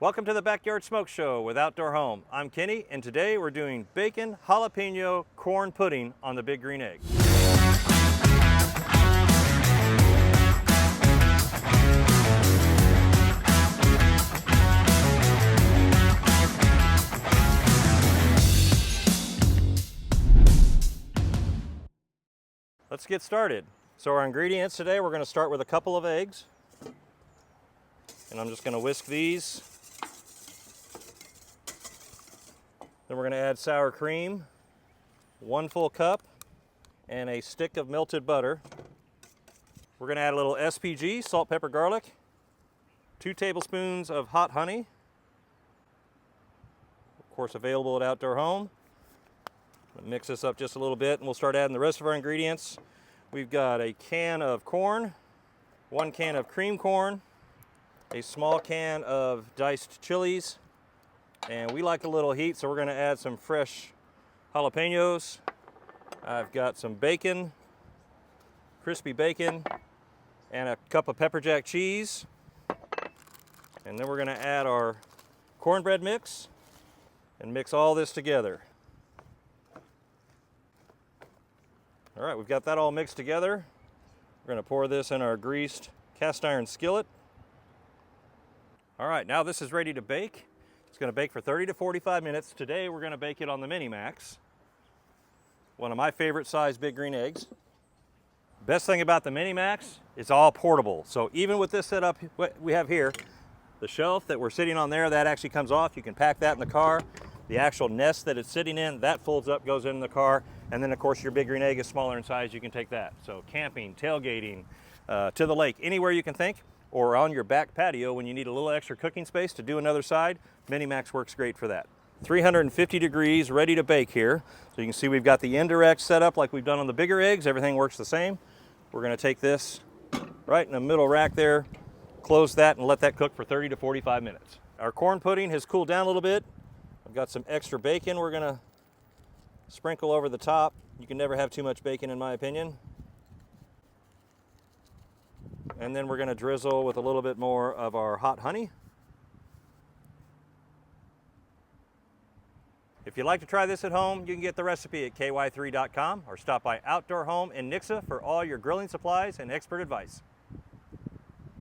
Welcome to the Backyard Smoke Show with Outdoor Home. I'm Kenny, and today we're doing bacon jalapeno corn pudding on the Big Green Egg. Let's get started. So our ingredients today, we're going to start with a couple of eggs. And I'm just going to whisk these. Then we're going to add sour cream, 1 full cup, and a stick of melted butter. We're going to add a little SPG, salt, pepper, garlic, 2 tablespoons of hot honey, of course available at Outdoor Home. Mix this up just a little bit and we'll start adding the rest of our ingredients. We've got a can of corn, 1 can of cream corn, a small can of diced chilies, and we like a little heat, so we're going to add some fresh jalapeños. I've got some bacon, crispy bacon, and a cup of pepper jack cheese. And then we're going to add our cornbread mix and mix all this together. All right, we've got that all mixed together. We're going to pour this in our greased cast iron skillet. All right, now this is ready to bake. It's going to bake for 30 to 45 minutes. Today we're going to bake it on the Mini Max, one of my favorite size Big Green Eggs. Best thing about the Mini Max, it's all portable. So even with this setup we have here, the shelf that we're sitting on there, that actually comes off. You can pack that in the car. The actual nest that it's sitting in, that folds up, goes in the car. And then of course your Big Green Egg is smaller in size, you can take that. So camping, tailgating, to the lake, anywhere you can think, or on your back patio when you need a little extra cooking space to do another side, Mini Max works great for that. 350 degrees, ready to bake here. So you can see we've got the indirect set up like we've done on the bigger eggs. Everything works the same. We're gonna take this right in the middle rack there, close that and let that cook for 30 to 45 minutes. Our corn pudding has cooled down a little bit. I've got some extra bacon we're gonna sprinkle over the top. You can never have too much bacon in my opinion. And then we're going to drizzle with a little bit more of our hot honey. If you'd like to try this at home, you can get the recipe at ky3.com or stop by Outdoor Home in Nixa for all your grilling supplies and expert advice.